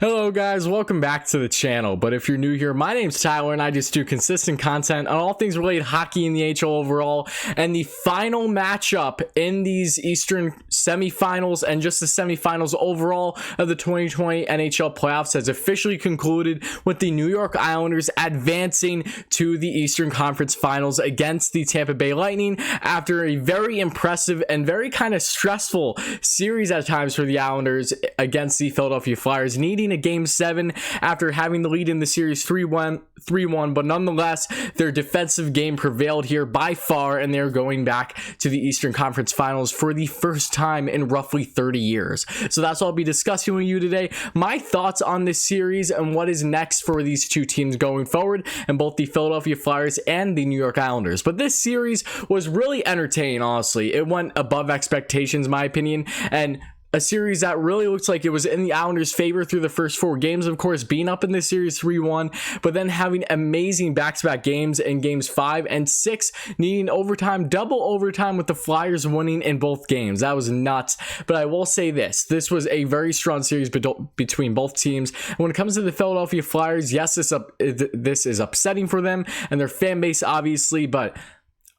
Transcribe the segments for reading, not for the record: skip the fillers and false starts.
Hello guys, welcome back to the channel. But if you're new here, my name's Tyler and I just do consistent content on all things related hockey in the HL overall. And the final matchup in these Eastern semifinals and just the semifinals overall of the 2020 NHL playoffs has officially concluded with the New York Islanders advancing to the Eastern Conference Finals against the Tampa Bay Lightning after a very impressive and very kind of stressful series at times for the Islanders against the Philadelphia Flyers, needing a game 7 after having the lead in the series 3-1, but nonetheless their defensive game prevailed here by far, and they're going back to the Eastern Conference Finals for the first time in roughly 30 years. So that's what I'll be discussing with you today, my thoughts on this series and what is next for these two teams going forward, and both the Philadelphia Flyers and the New York Islanders. But this series was really entertaining, honestly. It went above expectations, in my opinion, and a series that really looks like it was in the Islanders' favor through the first 4 games, of course, being up in this series 3-1, but then having amazing back-to-back games in games 5 and 6, needing overtime, double overtime, with the Flyers winning in both games. That was nuts. But I will say this was a very strong series between both teams. And when it comes to the Philadelphia Flyers, yes, this is upsetting for them and their fan base, obviously, but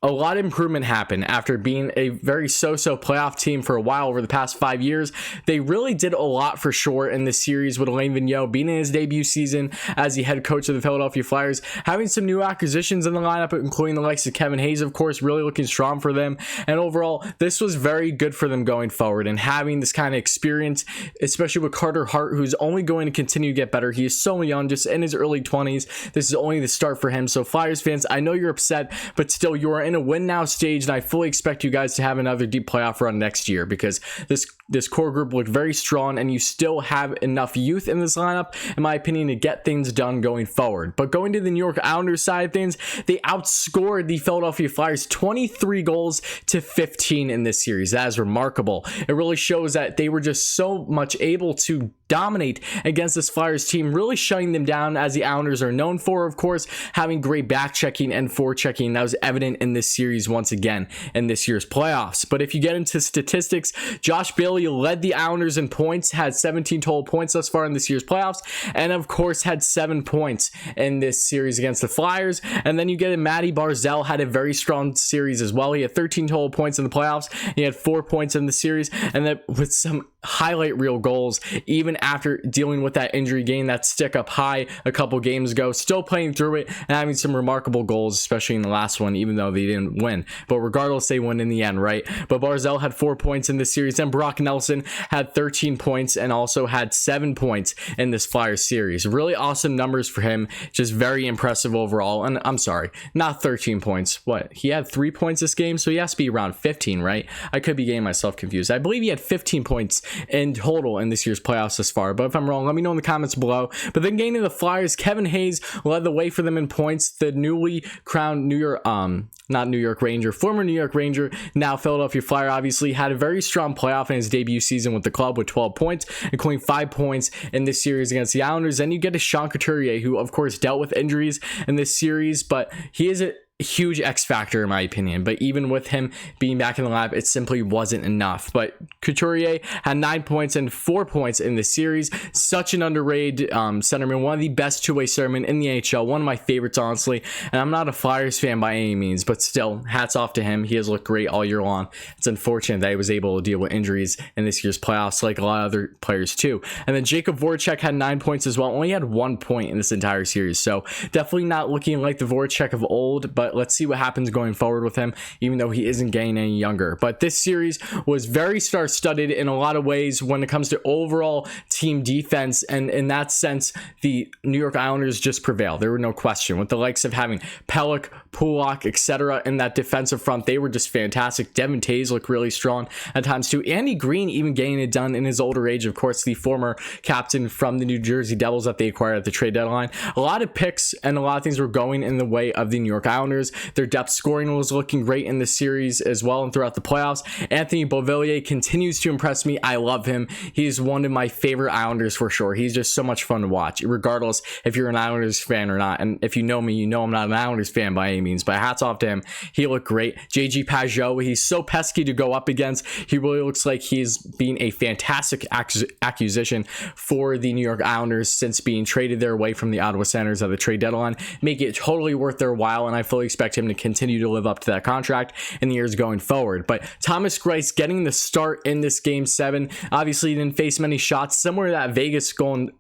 a lot of improvement happened after being a very so-so playoff team for a while over the past 5 years. They really did a lot for sure in this series, with Alain Vigneault being in his debut season as the head coach of the Philadelphia Flyers, having some new acquisitions in the lineup, including the likes of Kevin Hayes, of course, really looking strong for them. And overall, this was very good for them going forward, and having this kind of experience, especially with Carter Hart, who's only going to continue to get better. He is so young, just in his early 20s. This is only the start for him. So Flyers fans, I know you're upset, but still, you are in a win now stage, and I fully expect you guys to have another deep playoff run next year, because this core group looked very strong, and you still have enough youth in this lineup, in my opinion, to get things done going forward. But going to the New York Islanders side of things, they outscored the Philadelphia Flyers 23 goals to 15 in this series. That is remarkable. It really shows that they were just so much able to dominate against this Flyers team, really shutting them down, as the Islanders are known for, of course, having great back checking and forechecking. That was evident in this series once again in this year's playoffs. But if you get into statistics, Josh Bailey led the Islanders in points, had 17 total points thus far in this year's playoffs, and of course had 7 points in this series against the Flyers. And then you get Matty Barzal, had a very strong series as well. He had 13 total points in the playoffs. He had 4 points in the series, and then with some highlight reel goals, even after dealing with that injury, getting that stick up high a couple games ago, still playing through it and having some remarkable goals, especially in the last one, even though they didn't win. But regardless, they won in the end, right? But Barzal had 4 points in this series, and Brock Nelson had 13 points and also had 7 points in this Flyers series. Really awesome numbers for him, just very impressive overall. And I'm sorry, not 13 points. What? He had 3 points this game, so he has to be around 15, right? I could be getting myself confused. I believe he had 15 points in total in this year's playoffs thus far, but if I'm wrong, let me know in the comments below. But then getting to the Flyers, Kevin Hayes led the way for them in points. The newly crowned former New York Ranger, now Philadelphia Flyer, obviously had a very strong playoff in his debut season with the club with 12 points, including 5 points in this series against the Islanders. Then you get to Sean Couturier, who of course dealt with injuries in this series, but he is a huge X factor in my opinion. But even with him being back in the lineup, it simply wasn't enough. But Couturier had 9 points and 4 points in this series. Such an underrated centerman, one of the best two-way centermen in the NHL, one of my favorites, honestly. And I'm not a Flyers fan by any means, but still, hats off to him. He has looked great all year long. It's unfortunate that he was able to deal with injuries in this year's playoffs, like a lot of other players too. And then Jacob Voracek had 9 points as well, only had 1 point in this entire series. So definitely not looking like the Voracek of old, but let's see what happens going forward with him, even though he isn't getting any younger. But this series was very star-studded in a lot of ways when it comes to overall team defense, and in that sense, the New York Islanders just prevailed. There were no question. With the likes of having Pelech, Pulak, etc. in that defensive front, they were just fantastic. Devin Taves looked really strong at times too. Andy Green even getting it done in his older age, of course, the former captain from the New Jersey Devils that they acquired at the trade deadline. A lot of picks and a lot of things were going in the way of the New York Islanders. Islanders. Their depth scoring was looking great in the series as well and throughout the playoffs. Anthony Beauvillier continues to impress me. I love him. He's one of my favorite Islanders for sure. He's just so much fun to watch, regardless if you're an Islanders fan or not. And if you know me, you know I'm not an Islanders fan by any means, but hats off to him. He looked great. JG Pageau, he's so pesky to go up against. He really looks like he's been a fantastic acquisition for the New York Islanders since being traded their way from the Ottawa Senators at the trade deadline, make it totally worth their while, and I fully expect him to continue to live up to that contract in the years going forward. But Thomas Greiss getting the start in this game 7, obviously he didn't face many shots, similar to that Vegas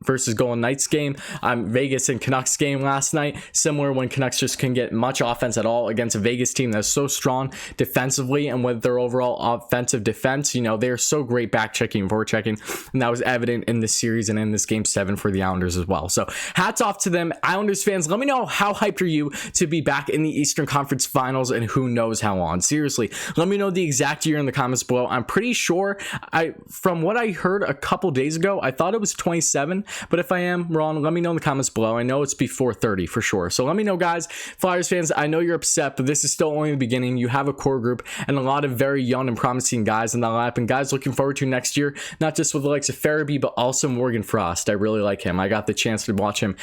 versus Golden Knights game, Vegas and Canucks game last night, similar when Canucks just couldn't get much offense at all against a Vegas team that's so strong defensively, and with their overall offensive defense, you know, they're so great back checking and forward checking, and that was evident in this series and in this game 7 for the Islanders as well. So hats off to them. Islanders fans, let me know how hyped are you to be back in the Eastern Conference Finals, and who knows how long. Seriously, let me know the exact year in the comments below. I'm pretty sure, from what I heard a couple days ago, I thought it was 27, but if I am wrong, let me know in the comments below. I know it's before 30 for sure. So let me know, guys. Flyers fans, I know you're upset, but this is still only the beginning. You have a core group and a lot of very young and promising guys in that lineup, and guys looking forward to next year, not just with the likes of Farabee, but also Morgan Frost. I really like him. I got the chance to watch him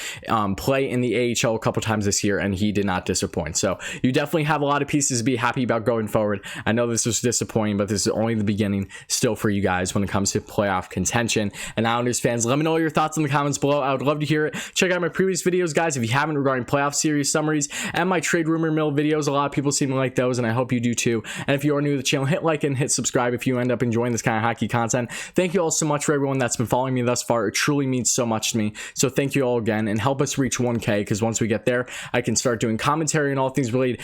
play in the AHL a couple times this year, and he did not disappoint. So you definitely have a lot of pieces to be happy about going forward. I know this was disappointing, but this is only the beginning still for you guys when it comes to playoff contention. And Islanders fans, let me know your thoughts in the comments below. I would love to hear it. Check out my previous videos, guys, if you haven't, regarding playoff series summaries and my trade rumor mill videos. A lot of people seem to like those, and I hope you do too. And if you are new to the channel, hit like and hit subscribe if you end up enjoying this kind of hockey content. Thank you all so much for everyone that's been following me thus far. It truly means so much to me. So thank you all again, and help us reach 1K, because once we get there, I can start doing commentary and all things related,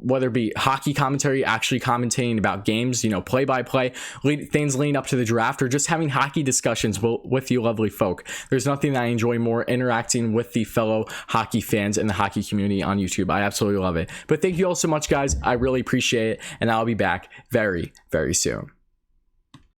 whether it be hockey commentary, actually commentating about games, you know, play-by-play, things leading up to the draft, or just having hockey discussions with you lovely folk. There's nothing that I enjoy more, interacting with the fellow hockey fans in the hockey community on YouTube. I absolutely love it. But thank you all so much, guys. I really appreciate it, and I'll be back very, very soon.